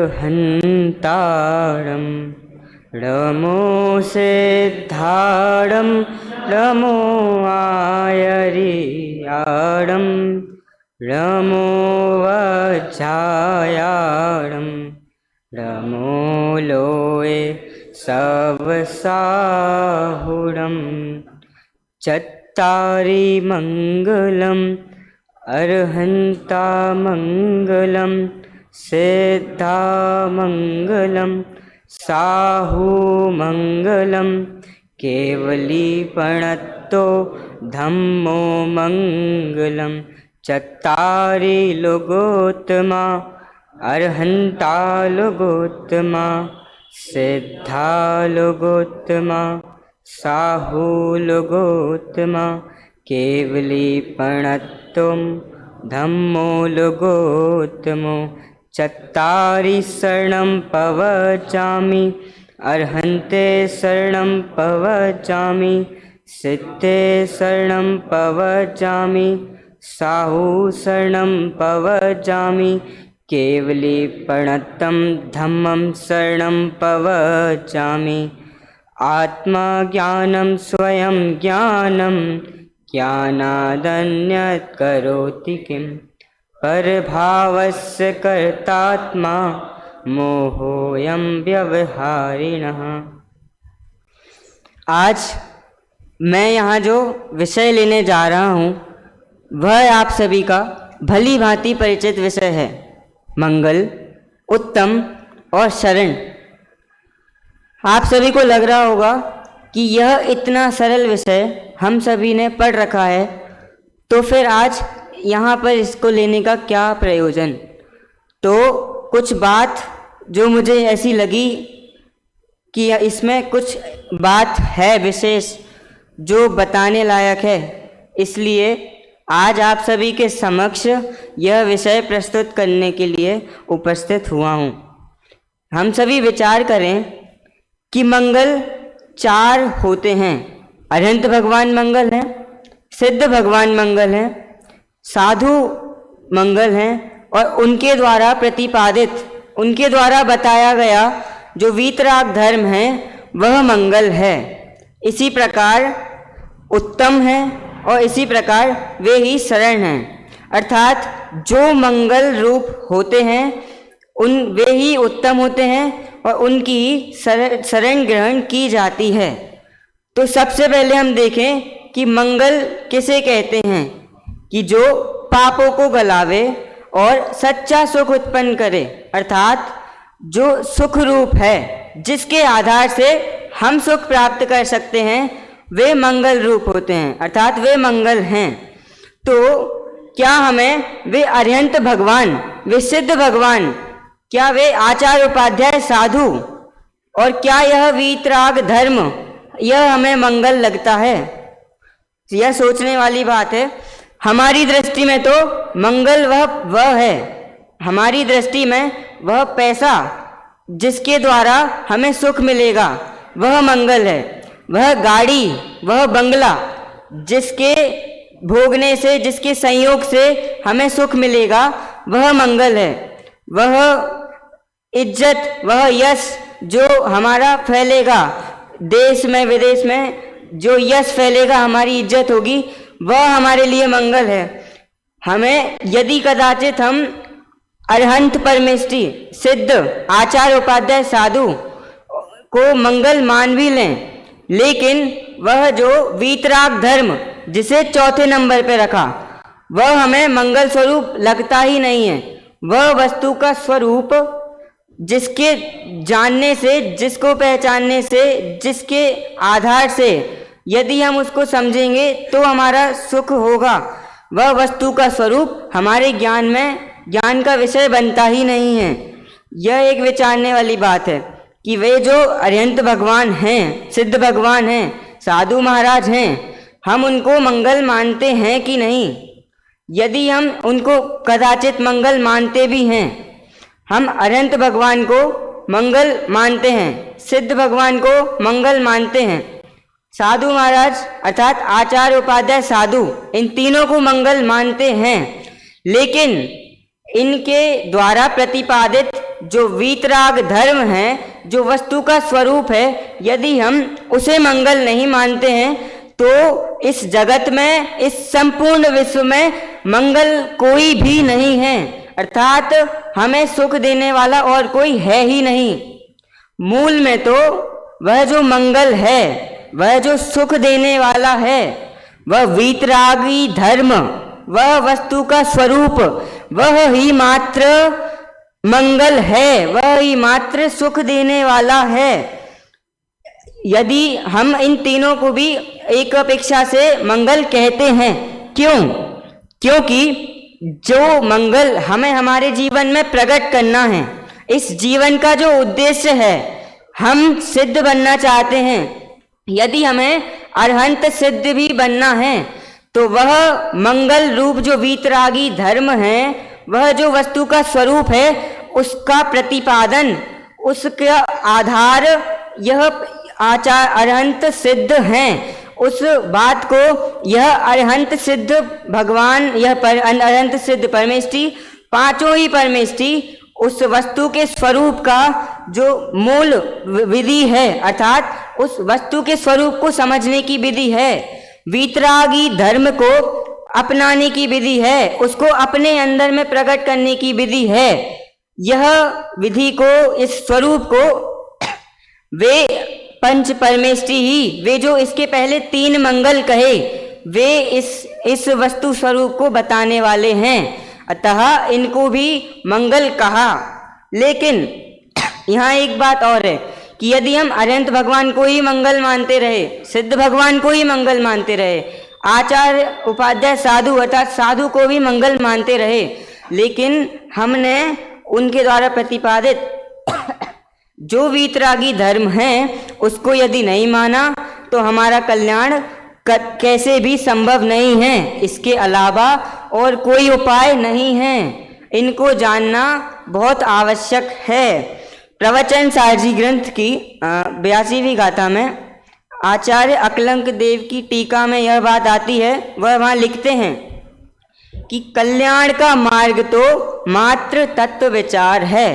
अरहन्तारं नमो सिद्धारं नमो आयर्याडं नमो वज्रायाडं नमो लोये सवसाहुरं चत्तारि मङ्गलम् अरहन्तामङ्गलं सिद्धामङ्गलं साहुमङ्गलं केवलीपणत्तो धम्मो मङ्गलं चत्तारि लोकोत्तमा अरहन्तालोकोत्तमा सिद्धालोकोत्तमा साहुलोकोत्तमा केवलीपणत्तं धम्मो लोकोत्तमो चत्तारि शरणं पवचामि अरहन्ते शरणं पवचामि सिद्धे शरणं पवचामि साहु शरणं पवचामि केवलीपणत्तं धम्मं शरणं पवचामि आत्मा ज्ञानं स्वयं ज्ञानं ज्ञानादन्यत् करोति किं परभावस्य कर्तात्मा मोहोऽयं व्यवहारिणः। आज मैं यहाँ जो विषय लेने जा रहा हूँ वह आप सभी का भली भांति परिचित विषय है, मंगल, उत्तम और शरण। आप सभी को लग रहा होगा कि यह इतना सरल विषय हम सभी ने पढ़ रखा है, तो फिर आज यहाँ पर इसको लेने का क्या प्रयोजन। तो कुछ बात जो मुझे ऐसी लगी कि इसमें कुछ बात है विशेष जो बताने लायक है, इसलिए आज आप सभी के समक्ष यह विषय प्रस्तुत करने के लिए उपस्थित हुआ हूँ। हम सभी विचार करें कि मंगल चार होते हैं। अरहंत भगवान मंगल हैं, सिद्ध भगवान मंगल हैं, साधु मंगल हैं और उनके द्वारा प्रतिपादित, उनके द्वारा बताया गया जो वीतराग धर्म है वह मंगल है। इसी प्रकार उत्तम है और इसी प्रकार वे ही शरण हैं, अर्थात जो मंगल रूप होते हैं उन वे ही उत्तम होते हैं और उनकी शरण ग्रहण की जाती है। तो सबसे पहले हम देखें कि मंगल किसे कहते हैं, कि जो पापों को गलावे और सच्चा सुख उत्पन्न करे, अर्थात जो सुख रूप है जिसके आधार से हम सुख प्राप्त कर सकते हैं वे मंगल रूप होते हैं, अर्थात वे मंगल हैं। तो क्या हमें वे अरहंत भगवान, वे सिद्ध भगवान, क्या वे आचार्य उपाध्याय साधु और क्या यह वीतराग धर्म यह हमें मंगल लगता है? यह सोचने वाली बात है। हमारी दृष्टि में तो मंगल वह है, हमारी दृष्टि में वह पैसा जिसके द्वारा हमें सुख मिलेगा वह मंगल है, वह गाड़ी, वह बंगला जिसके भोगने से, जिसके संयोग से हमें सुख मिलेगा वह मंगल है, वह इज्जत, वह यश जो हमारा फैलेगा, देश में विदेश में जो यश फैलेगा, हमारी इज्जत होगी, वह हमारे लिए मंगल है। हमें यदि कदाचित हम अरहंत परमेष्टि, सिद्ध, आचार्य उपाध्याय साधु को मंगल मान भी लें, लेकिन वह जो वीतराग धर्म जिसे चौथे नंबर पे रखा वह हमें मंगल स्वरूप लगता ही नहीं है। वह वस्तु का स्वरूप जिसके जानने से, जिसको पहचानने से, जिसके आधार से यदि हम उसको समझेंगे तो हमारा सुख होगा, वह वस्तु का स्वरूप हमारे ज्ञान में, ज्ञान का विषय बनता ही नहीं है। यह एक विचारने वाली बात है कि वे जो अरहंत भगवान हैं, सिद्ध भगवान हैं, साधु महाराज हैं, हम उनको मंगल मानते हैं कि नहीं। यदि हम उनको कदाचित मंगल मानते भी हैं, हम अरहंत भगवान को मंगल मानते हैं, सिद्ध भगवान को मंगल मानते हैं, साधु महाराज अर्थात आचार्य उपाध्याय साधु, इन तीनों को मंगल मानते हैं, लेकिन इनके द्वारा प्रतिपादित जो वीतराग धर्म है, जो वस्तु का स्वरूप है, यदि हम उसे मंगल नहीं मानते हैं तो इस जगत में, इस संपूर्ण विश्व में मंगल कोई भी नहीं है। अर्थात हमें सुख देने वाला और कोई है ही नहीं। मूल में तो वह जो मंगल है, वह जो सुख देने वाला है, वह वीतरागी धर्म, वह वस्तु का स्वरूप, वह ही मात्र मंगल है, वह ही मात्र सुख देने वाला है। यदि हम इन तीनों को भी एक अपेक्षा से मंगल कहते हैं, क्यों? क्योंकि जो मंगल हमें हमारे जीवन में प्रकट करना है, इस जीवन का जो उद्देश्य है, हम सिद्ध बनना चाहते हैं, यदि हमें अरहंत सिद्ध भी बनना है तो वह मंगल रूप जो वीतरागी धर्म है, वह जो वस्तु का स्वरूप है, उसका प्रतिपादन, उसका आधार यह आचार अरहंत सिद्ध हैं। उस बात को यह अरहंत सिद्ध भगवान, यह अरहंत सिद्ध परमेष्टि, पांचों ही परमेष्टि उस वस्तु के स्वरूप का जो मूल विधि है, अर्थात उस वस्तु के स्वरूप को समझने की विधि है, वीतरागी धर्म को अपनाने की विधि है, उसको अपने अंदर में प्रकट करने की विधि है। यह विधि को, इस स्वरूप को वे पंच परमेष्टि ही, वे जो इसके पहले तीन मंगल कहे, वे इस वस्तु स्वरूप को बताने वाले हैं, अतः इनको भी मंगल कहा। लेकिन यहाँ एक बात और है कि यदि हम अरहंत भगवान को ही मंगल मानते रहे, सिद्ध भगवान को ही मंगल मानते रहे, आचार्य उपाध्याय साधु अर्थात साधु को भी मंगल मानते रहे, लेकिन हमने उनके द्वारा प्रतिपादित जो वीतरागी धर्म है उसको यदि नहीं माना तो हमारा कल्याण कैसे भी संभव नहीं है। इसके अलावा और कोई उपाय नहीं है। इनको जानना बहुत आवश्यक है। प्रवचन सारजी ग्रंथ की 82वीं गाथा में आचार्य अकलंक देव की टीका में यह बात आती है, वह वहाँ लिखते हैं कि कल्याण का मार्ग तो मात्र तत्व विचार है,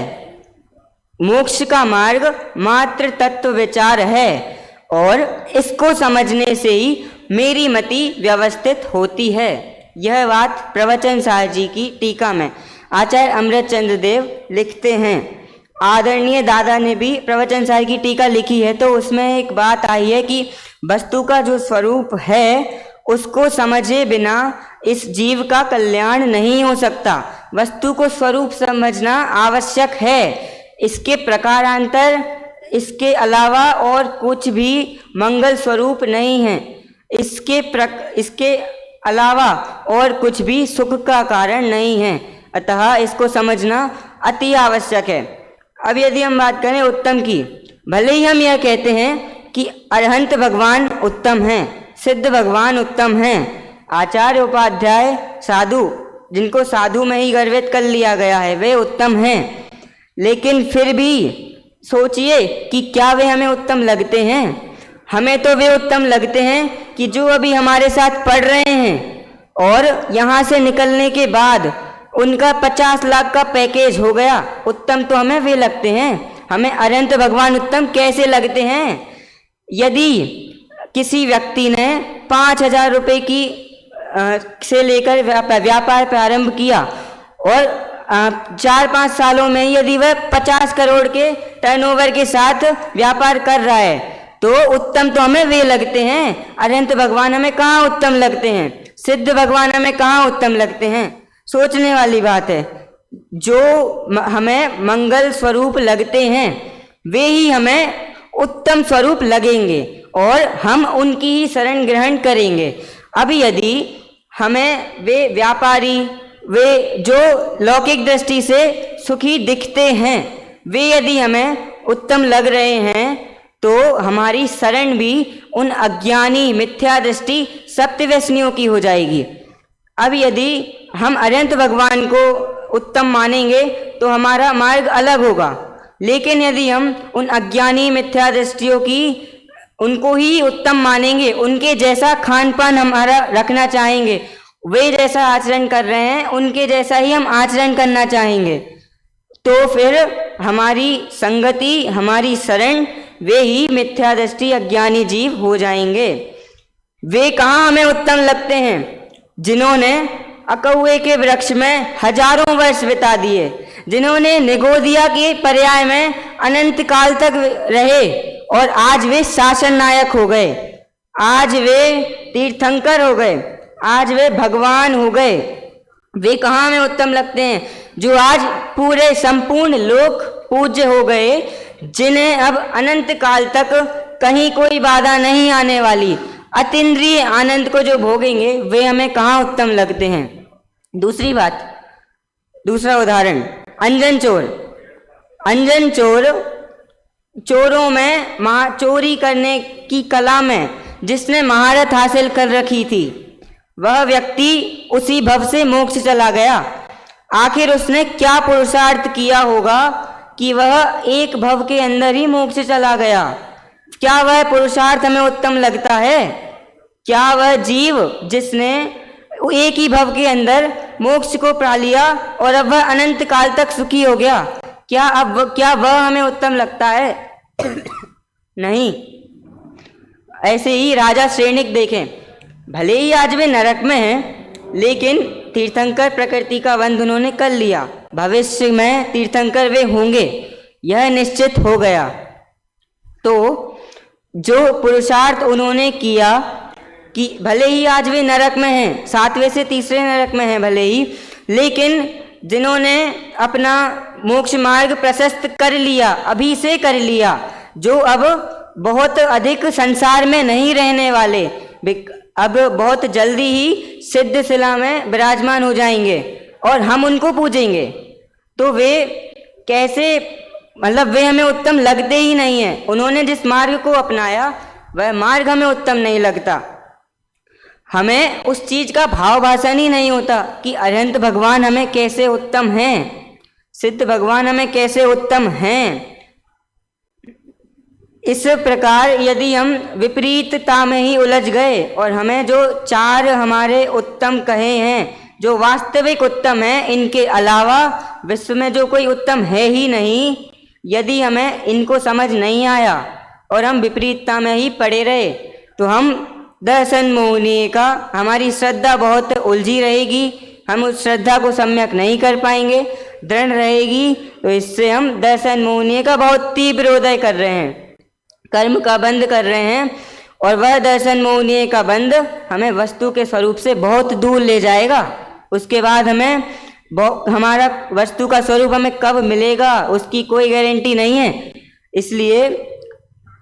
मोक्ष का मार्ग मात्र तत्व विचार है, और इसको समझने से ही मेरी मति व्यवस्थित होती है। यह बात प्रवचन सार जी की टीका में आचार्य अमृत चंद्र देव लिखते हैं। आदरणीय दादा ने भी प्रवचन सार की टीका लिखी है, तो उसमें एक बात आई है कि वस्तु का जो स्वरूप है उसको समझे बिना इस जीव का कल्याण नहीं हो सकता। वस्तु को स्वरूप समझना आवश्यक है। इसके प्रकारांतर, इसके अलावा और कुछ भी मंगल स्वरूप नहीं है। इसके अलावा और कुछ भी सुख का कारण नहीं है, अतः इसको समझना अति आवश्यक है। अब यदि हम बात करें उत्तम की, भले ही हम यह कहते हैं कि अरहंत भगवान उत्तम हैं, सिद्ध भगवान उत्तम हैं, आचार्य उपाध्याय साधु, जिनको साधु में ही गर्वित कर लिया गया है, वे उत्तम हैं, लेकिन फिर भी सोचिए कि क्या वे हमें उत्तम लगते हैं? हमें तो वे उत्तम लगते हैं कि जो अभी हमारे साथ पढ़ रहे हैं और यहाँ से निकलने के बाद उनका 50 लाख का पैकेज हो गया, उत्तम तो हमें वे लगते हैं। हमें अरहंत भगवान उत्तम कैसे लगते हैं? यदि किसी व्यक्ति ने 5,000 रुपये की से लेकर व्यापार प्रारंभ किया और 4-5 सालों में यदि वह 50 करोड़ के टर्नओवर के साथ व्यापार कर रहा है, तो उत्तम तो हमें वे लगते हैं। अरहंत भगवान हमें कहाँ उत्तम लगते हैं? सिद्ध भगवान हमें कहाँ उत्तम लगते हैं? सोचने वाली बात है। जो हमें मंगल स्वरूप लगते हैं वे ही हमें उत्तम स्वरूप लगेंगे और हम उनकी ही शरण ग्रहण करेंगे। अब यदि हमें वे व्यापारी, वे जो लौकिक दृष्टि से सुखी दिखते हैं, वे यदि हमें उत्तम लग रहे हैं, तो हमारी शरण भी उन अज्ञानी मिथ्या दृष्टि सप्तव्यसनियों की हो जाएगी। अब यदि हम अरहंत भगवान को उत्तम मानेंगे तो हमारा मार्ग अलग होगा, लेकिन यदि हम उन अज्ञानी मिथ्या दृष्टियों की उनको ही उत्तम मानेंगे, उनके जैसा खान पान हमारा रखना चाहेंगे, वे जैसा आचरण कर रहे हैं उनके जैसा ही हम आचरण करना चाहेंगे, तो फिर हमारी संगति, हमारी शरण, वे ही मिथ्या दृष्टि अज्ञानी जीव हो जाएंगे। वे कहाँ हमें उत्तम लगते हैं? जिन्होंने अकौए के वृक्ष में हजारों वर्ष बिता दिए, जिन्होंने निगोदिया के पर्याय में अनंत काल तक रहे और आज वे शासन नायक हो गए, आज वे तीर्थंकर हो गए, आज वे भगवान हो गए। वे कहाँ में उत्तम लगते हैं? जो आज पूरे संपूर्ण लोक पूज्य हो गए, जिन्हें अब अनंत काल तक कहीं कोई बाधा नहीं आने वाली, अतीन्द्रिय आनंद को जो भोगेंगे, वे हमें कहाँ उत्तम लगते हैं। दूसरी बात, दूसरा उदाहरण, अंजन चोर। अंजन चोर, चोरों में चोरी करने की कला में जिसने महारत हासिल कर रखी थी, वह व्यक्ति उसी भव से मोक्ष चला गया। आखिर उसने क्या पुरुषार्थ किया होगा कि वह एक भव के अंदर ही मोक्ष चला गया? क्या वह पुरुषार्थ हमें उत्तम लगता है? क्या वह जीव जिसने एक ही भव के अंदर मोक्ष को पा लिया और अब वह अनंत काल तक सुखी हो गया, क्या वह हमें उत्तम लगता है? नहीं। ऐसे ही राजा श्रेणिक देखें, भले ही आज वे नरक में हैं, लेकिन तीर्थंकर प्रकृति का बंध उन्होंने कर लिया, भविष्य में तीर्थंकर वे होंगे, यह निश्चित हो गया। तो जो पुरुषार्थ उन्होंने किया कि भले ही आज वे नरक में हैं, 7वें से 3रे नरक में हैं भले ही, लेकिन जिन्होंने अपना मोक्ष मार्ग प्रशस्त कर लिया, अभी से कर लिया, जो अब बहुत अधिक संसार में नहीं रहने वाले, अब बहुत जल्दी ही सिद्ध शिला में विराजमान हो जाएंगे और हम उनको पूजेंगे, तो वे कैसे, मतलब वे हमें उत्तम लगते ही नहीं हैं। उन्होंने जिस मार्ग को अपनाया वह मार्ग हमें उत्तम नहीं लगता। हमें उस चीज का भाव भाषण ही नहीं होता कि अनंत भगवान हमें कैसे उत्तम हैं, सिद्ध भगवान हमें कैसे उत्तम हैं। इस प्रकार यदि हम विपरीतता में ही उलझ गए और हमें जो 4 हमारे उत्तम कहे हैं, जो वास्तविक उत्तम है, इनके अलावा विश्व में जो कोई उत्तम है ही नहीं, यदि हमें इनको समझ नहीं आया और हम विपरीतता में ही पड़े रहे, तो हम दर्शन मोहनीय का, हमारी श्रद्धा बहुत उलझी रहेगी, हम उस श्रद्धा को सम्यक नहीं कर पाएंगे, दृढ़ रहेगी। तो इससे हम दर्शन मोहनीय का बहुत तीव्र उदय कर रहे हैं, कर्म का बंध कर रहे हैं, और वह दर्शन मोहनीय का बंध हमें वस्तु के स्वरूप से बहुत दूर ले जाएगा। उसके बाद हमें हमारा वस्तु का स्वरूप हमें कब मिलेगा उसकी कोई गारंटी नहीं है। इसलिए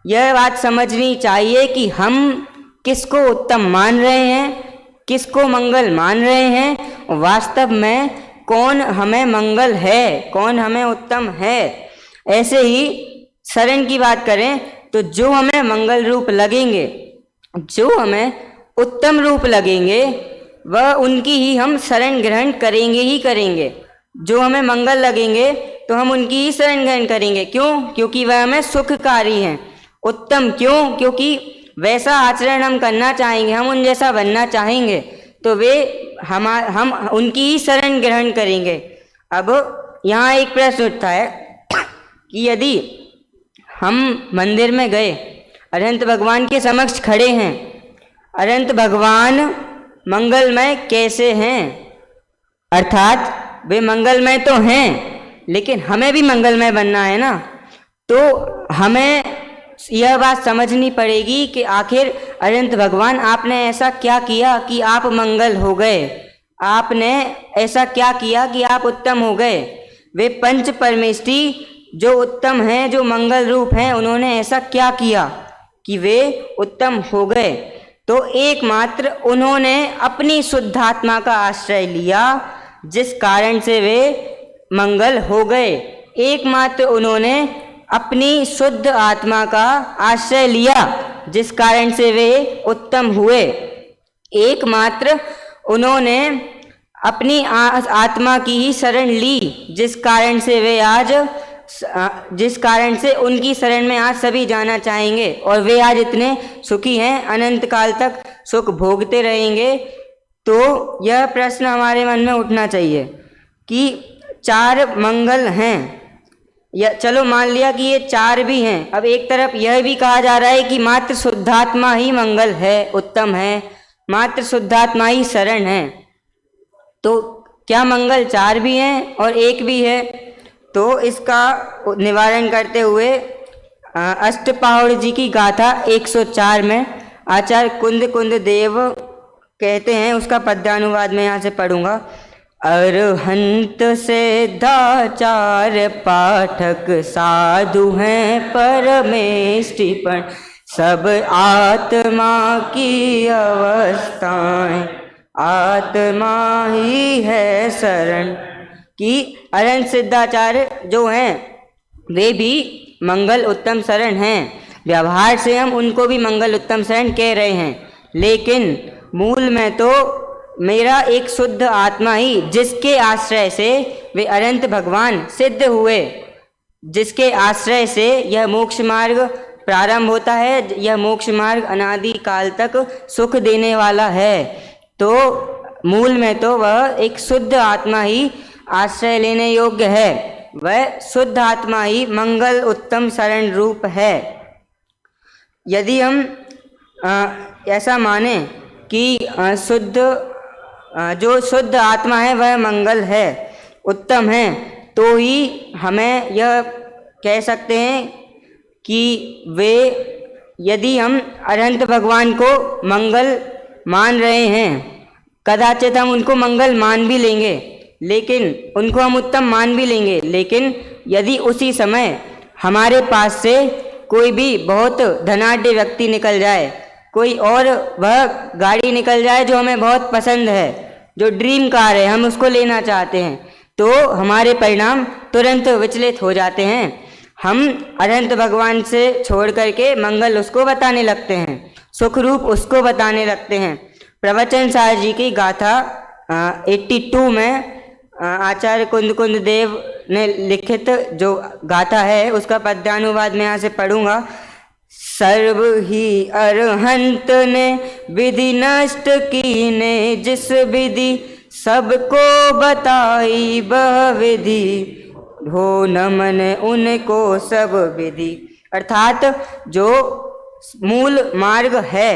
यह बात समझनी चाहिए कि हम किसको उत्तम मान रहे हैं, किसको मंगल मान रहे हैं, वास्तव में कौन हमें मंगल है, कौन हमें उत्तम है। ऐसे ही शरण की बात करें तो जो हमें मंगल रूप लगेंगे, जो हमें उत्तम रूप लगेंगे, वह उनकी ही हम शरण ग्रहण करेंगे ही करेंगे। जो हमें मंगल लगेंगे तो हम उनकी ही शरण ग्रहण करेंगे। क्यों? क्योंकि वह हमें सुखकारी हैं। उत्तम क्यों? क्योंकि वैसा आचरण हम करना चाहेंगे, हम उन जैसा बनना चाहेंगे, तो वे हम उनकी ही शरण ग्रहण करेंगे। अब यहाँ एक प्रश्न उठता है कि यदि हम मंदिर में गए, अनंत भगवान के समक्ष खड़े हैं, अनंत भगवान मंगलमय कैसे हैं? अर्थात वे मंगलमय तो हैं, लेकिन हमें भी मंगलमय बनना है ना। तो हमें यह बात समझनी पड़ेगी कि आखिर अनंत भगवान आपने ऐसा क्या किया कि आप मंगल हो गए, आपने ऐसा क्या किया कि आप उत्तम हो गए। वे पंच परमेष्टि जो उत्तम हैं, जो मंगल रूप हैं, उन्होंने ऐसा क्या किया कि वे उत्तम हो गए? तो एकमात्र उन्होंने अपनी शुद्धात्मा का आश्रय लिया, जिस कारण से वे मंगल हो गए। एकमात्र उन्होंने अपनी शुद्ध आत्मा का आश्रय लिया, जिस कारण से वे उत्तम हुए। एकमात्र उन्होंने अपनी आत्मा की ही शरण ली, जिस कारण से उनकी शरण में आज सभी जाना चाहेंगे और वे आज इतने सुखी हैं, अनंत काल तक सुख भोगते रहेंगे। तो यह प्रश्न हमारे मन में उठना चाहिए कि 4 मंगल हैं, चलो मान लिया कि ये चार भी हैं। अब एक तरफ यह भी कहा जा रहा है कि मात्र शुद्धात्मा ही मंगल है, उत्तम है, मात्र शुद्धात्मा ही शरण है। तो क्या मंगल चार भी हैं और एक भी है? तो इसका निवारण करते हुए अष्टपाहुड़ जी की गाथा 104 में आचार्य कुंद कुंद देव कहते हैं, उसका पद्यानुवाद मैं यहाँ से पढ़ूंगा। अरहंत सिद्धाचार पाठक साधु हैं परमेष्टिपण, सब आत्मा की अवस्थाएं आत्मा ही है शरण। कि अरहंत सिद्धाचार्य जो हैं वे भी मंगल उत्तम शरण हैं। व्यवहार से हम उनको भी मंगल उत्तम शरण कह रहे हैं, लेकिन मूल में तो मेरा एक शुद्ध आत्मा ही, जिसके आश्रय से वे अनंत भगवान सिद्ध हुए, जिसके आश्रय से यह मोक्ष मार्ग प्रारंभ होता है, यह मोक्ष मार्ग अनादि काल तक सुख देने वाला है। तो मूल में तो वह एक शुद्ध आत्मा ही आश्रय लेने योग्य है, वह शुद्ध आत्मा ही मंगल उत्तम शरण रूप है। यदि हम ऐसा माने कि जो शुद्ध आत्मा है वह मंगल है, उत्तम है, तो ही हमें यह कह सकते हैं कि वे, यदि हम अनंत भगवान को मंगल मान रहे हैं, कदाचित हम उनको मंगल मान भी लेंगे, लेकिन उनको हम उत्तम मान भी लेंगे, लेकिन यदि उसी समय हमारे पास से कोई भी बहुत धनाढ्य व्यक्ति निकल जाए, कोई और वह गाड़ी निकल जाए जो हमें बहुत पसंद है, जो ड्रीम कार है, हम उसको लेना चाहते हैं, तो हमारे परिणाम तुरंत विचलित हो जाते हैं। हम अनंत भगवान से छोड़ करके मंगल उसको बताने लगते हैं, सुख रूप उसको बताने लगते हैं। प्रवचन सार जी की गाथा 82 में आचार्य कुंद कुंद देव ने लिखित जो गाथा है उसका पद्यानुवाद मैं यहाँ से पढ़ूंगा। सर्व ही अरहंत ने विधि नष्ट की ने, जिस विधि सबको बताई वह विधि, हो नमन उनको सब विधि। अर्थात जो मूल मार्ग है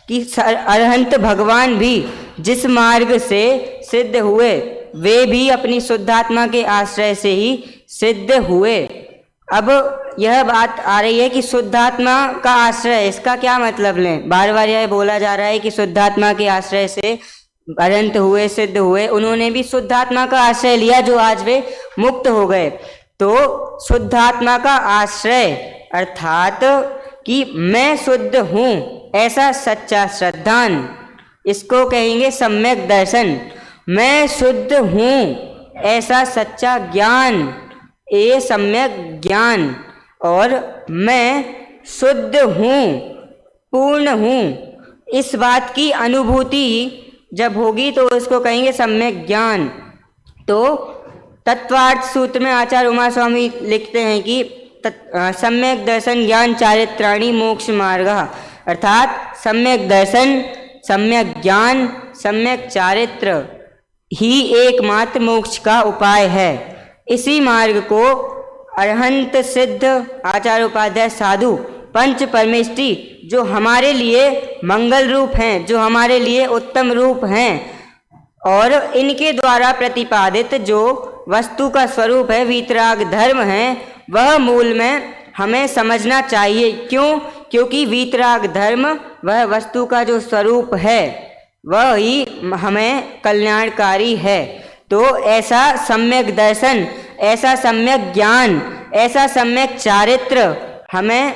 कि अरहंत भगवान भी जिस मार्ग से सिद्ध हुए, वे भी अपनी शुद्धात्मा के आश्रय से ही सिद्ध हुए। अब यह बात आ रही है कि शुद्धात्मा का आश्रय, इसका क्या मतलब लें? बार बार यह बोला जा रहा है कि शुद्धात्मा के आश्रय से अनंत हुए, सिद्ध हुए। उन्होंने भी शुद्धात्मा का आश्रय लिया जो आज वे मुक्त हो गए। तो शुद्धात्मा का आश्रय अर्थात कि मैं शुद्ध हूँ ऐसा सच्चा श्रद्धान, इसको कहेंगे सम्यक दर्शन। मैं शुद्ध हूँ ऐसा सच्चा ज्ञान, ये सम्यक ज्ञान। और मैं शुद्ध हूँ, पूर्ण हूँ, इस बात की अनुभूति जब होगी तो उसको कहेंगे सम्यक ज्ञान। तो तत्वार्थ सूत्र में आचार्य उमा स्वामी लिखते हैं कि सम्यक दर्शन ज्ञान चारित्राणि मोक्ष मार्ग, अर्थात सम्यक दर्शन, सम्यक ज्ञान, सम्यक चारित्र ही एकमात्र मोक्ष का उपाय है। इसी मार्ग को अरहंत सिद्ध आचार्य उपाध्याय साधु पंच परमेष्टि जो हमारे लिए मंगल रूप हैं, जो हमारे लिए उत्तम रूप हैं, और इनके द्वारा प्रतिपादित जो वस्तु का स्वरूप है, वीतराग धर्म है, वह मूल में हमें समझना चाहिए। क्यों? क्योंकि वीतराग धर्म वह वस्तु का जो स्वरूप है वह ही हमें कल्याणकारी है। तो ऐसा सम्यक दर्शन, ऐसा सम्यक ज्ञान, ऐसा सम्यक चारित्र हमें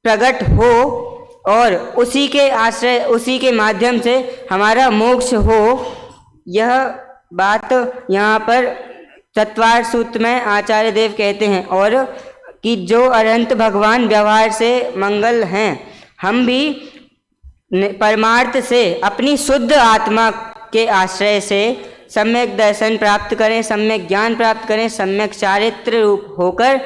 प्रकट हो और उसी के आश्रय, उसी के माध्यम से हमारा मोक्ष हो। यह बात यहाँ पर तत्वार्थ सूत्र में आचार्य देव कहते हैं। और कि जो अनंत भगवान व्यवहार से मंगल हैं, हम भी परमार्थ से अपनी शुद्ध आत्मा के आश्रय से सम्यक दर्शन प्राप्त करें, सम्यक ज्ञान प्राप्त करें, सम्यक चारित्र रूप होकर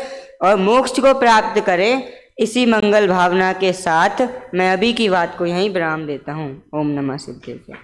और मोक्ष को प्राप्त करें। इसी मंगल भावना के साथ मैं अभी की बात को यहीं विराम देता हूँ। ओम नमः सिद्धेश्वर।